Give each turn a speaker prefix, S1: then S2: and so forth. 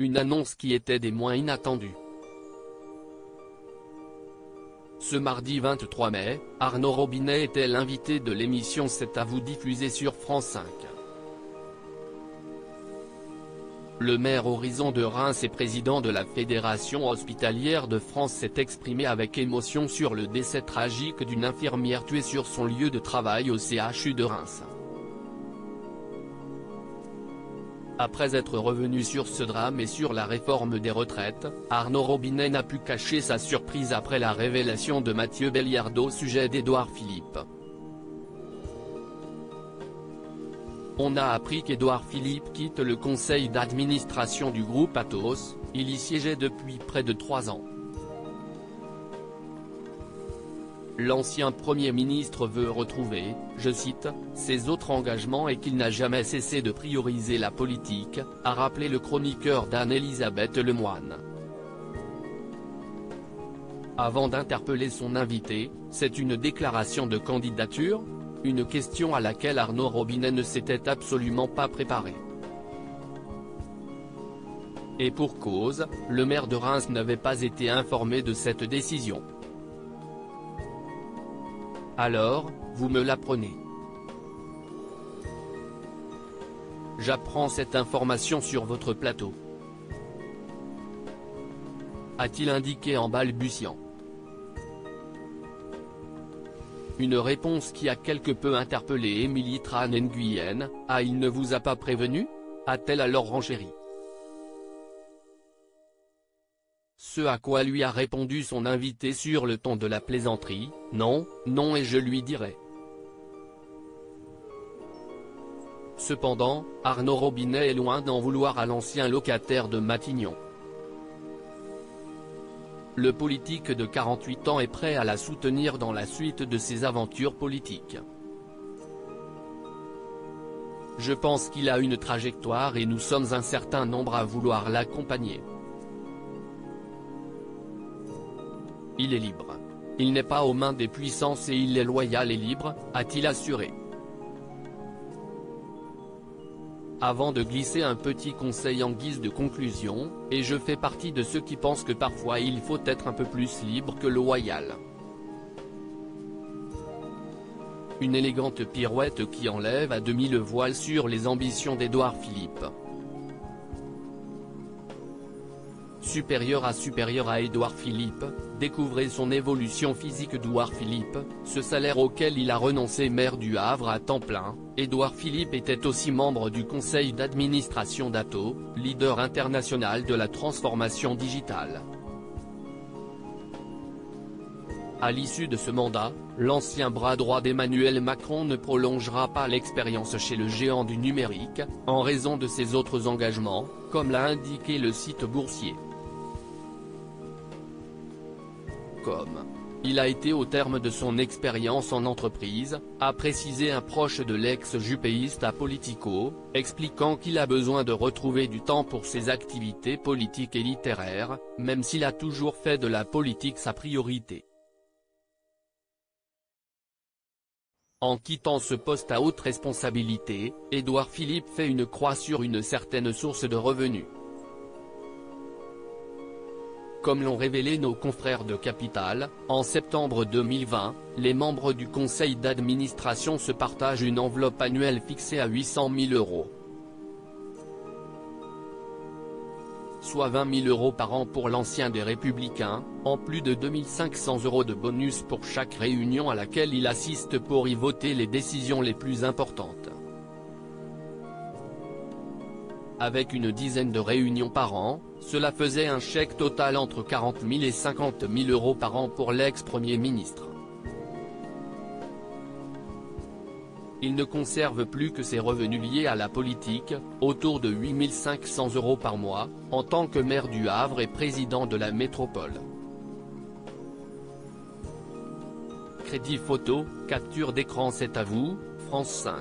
S1: une annonce qui était des moins inattendues. Ce mardi 23 mai, Arnaud Robinet était l'invité de l'émission C'est à vous diffusée sur France 5. Le maire Horizon de Reims et président de la Fédération hospitalière de France s'est exprimé avec émotion sur le décès tragique d'une infirmière tuée sur son lieu de travail au CHU de Reims. Après être revenu sur ce drame et sur la réforme des retraites, Arnaud Robinet n'a pu cacher sa surprise après la révélation de Mathieu Belliard au sujet d'Édouard Philippe. On a appris qu'Édouard Philippe quitte le conseil d'administration du groupe Atos, il y siégeait depuis près de 3 ans. L'ancien Premier ministre veut retrouver, je cite, ses autres engagements et qu'il n'a jamais cessé de prioriser la politique, a rappelé le chroniqueur d'Anne-Elisabeth Lemoine. Avant d'interpeller son invité, c'est une déclaration de candidature ? Une question à laquelle Arnaud Robinet ne s'était absolument pas préparé. Et pour cause, le maire de Reims n'avait pas été informé de cette décision. Alors, vous me l'apprenez. J'apprends cette information sur votre plateau. A-t-il indiqué en balbutiant. Une réponse qui a quelque peu interpellé Émilie Tran Nguyen. « Ah, il ne vous a pas prévenu ?» a-t-elle alors renchéri. Ce à quoi lui a répondu son invité sur le ton de la plaisanterie, « Non, non et je lui dirai. » Cependant, Arnaud Robinet est loin d'en vouloir à l'ancien locataire de Matignon. Le politique de 48 ans est prêt à la soutenir dans la suite de ses aventures politiques. Je pense qu'il a une trajectoire et nous sommes un certain nombre à vouloir l'accompagner. Il est libre. Il n'est pas aux mains des puissances et il est loyal et libre, a-t-il assuré. Avant de glisser un petit conseil en guise de conclusion, et je fais partie de ceux qui pensent que parfois il faut être un peu plus libre que loyal. Une élégante pirouette qui enlève à demi le voile sur les ambitions d'Édouard Philippe. Supérieur à Édouard Philippe, découvrez son évolution physique. Édouard Philippe, ce salaire auquel il a renoncé, maire du Havre à temps plein. Édouard Philippe était aussi membre du conseil d'administration d'Atos, leader international de la transformation digitale. À l'issue de ce mandat, l'ancien bras droit d'Emmanuel Macron ne prolongera pas l'expérience chez le géant du numérique, en raison de ses autres engagements, comme l'a indiqué le site boursier. Il a été au terme de son expérience en entreprise, a précisé un proche de l'ex-jupéiste à Politico, expliquant qu'il a besoin de retrouver du temps pour ses activités politiques et littéraires, même s'il a toujours fait de la politique sa priorité. En quittant ce poste à haute responsabilité, Édouard Philippe fait une croix sur une certaine source de revenus. Comme l'ont révélé nos confrères de Capital, en septembre 2020, les membres du conseil d'administration se partagent une enveloppe annuelle fixée à 800 000 €. Soit 20 000 € par an pour l'ancien des Républicains, en plus de 2 500 € de bonus pour chaque réunion à laquelle il assiste pour y voter les décisions les plus importantes. Avec une dizaine de réunions par an, cela faisait un chèque total entre 40 000 et 50 000 € par an pour l'ex-premier ministre. Il ne conserve plus que ses revenus liés à la politique, autour de 8 500 € par mois, en tant que maire du Havre et président de la métropole. Crédit photo, capture d'écran. C'est à vous, France 5.